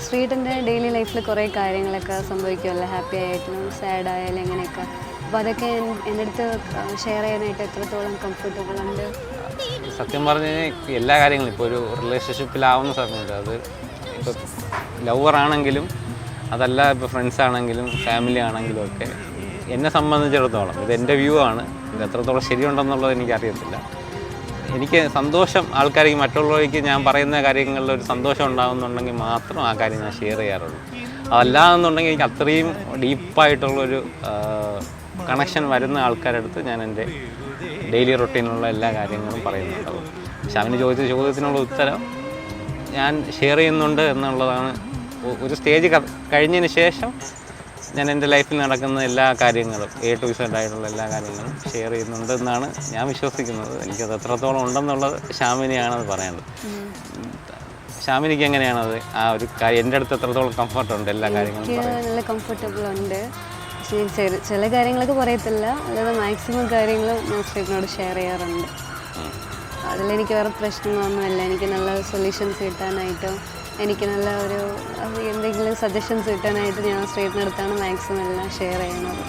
ശ്രീയേട്ടൻ്റെ daily ലൈഫിൽ കുറേ കാര്യങ്ങളൊക്കെ സംഭവിക്കുമല്ലോ, ഹാപ്പി ആയിട്ടും സാഡ് ആയാലും അങ്ങനെയൊക്കെ. അപ്പോൾ അതൊക്കെ എൻ്റെ അടുത്ത് ഷെയർ ചെയ്യാനായിട്ട് എത്രത്തോളം കംഫർട്ടബിൾ ഉണ്ട്? സത്യം പറഞ്ഞു കഴിഞ്ഞാൽ എല്ലാ കാര്യങ്ങളും ഇപ്പോൾ ഒരു റിലേഷൻഷിപ്പിലാവുന്ന സമയത്ത് അത് ഇപ്പോൾ ലവറാണെങ്കിലും അതല്ല ഇപ്പോൾ ഫ്രണ്ട്സ് ആണെങ്കിലും ഫാമിലി ആണെങ്കിലും ഒക്കെ എന്നെ സംബന്ധിച്ചിടത്തോളം ഇത് എൻ്റെ വ്യൂ ആണ്. ഇത് എത്രത്തോളം ശരിയുണ്ടെന്നുള്ളത് എനിക്കറിയത്തില്ല. എനിക്ക് സന്തോഷം ആൾക്കാർക്ക് മറ്റുള്ളവർക്ക് ഞാൻ പറയുന്ന കാര്യങ്ങളിൽ ഒരു സന്തോഷം ഉണ്ടാകുന്നുണ്ടെങ്കിൽ മാത്രം ആ കാര്യം ഞാൻ ഷെയർ ചെയ്യാറുള്ളൂ. അതല്ലാന്നുണ്ടെങ്കിൽ എനിക്ക് അത്രയും ഡീപ്പായിട്ടുള്ളൊരു കണക്ഷൻ വരുന്ന ആൾക്കാരുടെ അടുത്ത് ഞാൻ എൻ്റെ ഡെയിലി റൊട്ടീനുള്ള എല്ലാ കാര്യങ്ങളും പറയുന്നുണ്ടാവും. പക്ഷെ അവന് ചോദിച്ച ചോദ്യത്തിനുള്ള ഉത്തരം ഞാൻ ഷെയർ ചെയ്യുന്നുണ്ട് എന്നുള്ളതാണ്. ഒരു സ്റ്റേജ് കഴിഞ്ഞതിന് ശേഷം ഞാൻ എൻ്റെ ലൈഫിൽ നടക്കുന്ന എല്ലാ കാര്യങ്ങളും A to Z ആയിട്ടുള്ള എല്ലാ കാര്യങ്ങളും ഷെയർ ചെയ്യുന്നുണ്ട് എന്നാണ് ഞാൻ വിശ്വസിക്കുന്നത്. എനിക്കത് എത്രത്തോളം ഉണ്ടെന്നുള്ളത് ഷാമിനിയാണത് പറയേണ്ടത്. ഷാമിനിക്ക് എങ്ങനെയാണത് ആ ഒരു എൻ്റെ അടുത്ത് എത്രത്തോളം കംഫർട്ടുണ്ട് എല്ലാ കാര്യങ്ങളും? നല്ല കംഫർട്ടബിൾ ഉണ്ട്. ചില കാര്യങ്ങളൊക്കെ പറയത്തില്ല, അല്ലാതെ മാക്സിമം കാര്യങ്ങൾ ഞാൻ ശ്രീയേട്ടനോട് ഷെയർ ചെയ്യാറുണ്ട്. അതിലെനിക്ക് വേറെ പ്രശ്നങ്ങളൊന്നുമില്ല. എനിക്ക് നല്ല സൊല്യൂഷൻസ് കിട്ടാനായിട്ടോ എനിക്ക് നല്ല ഒരു എന്തെങ്കിലും സജഷൻസ് കിട്ടാനായിട്ട് ഞാൻ ശ്രീയേട്ടനടുത്താണ് മാക്സിമം എല്ലാം ഷെയർ ചെയ്യുന്നത്.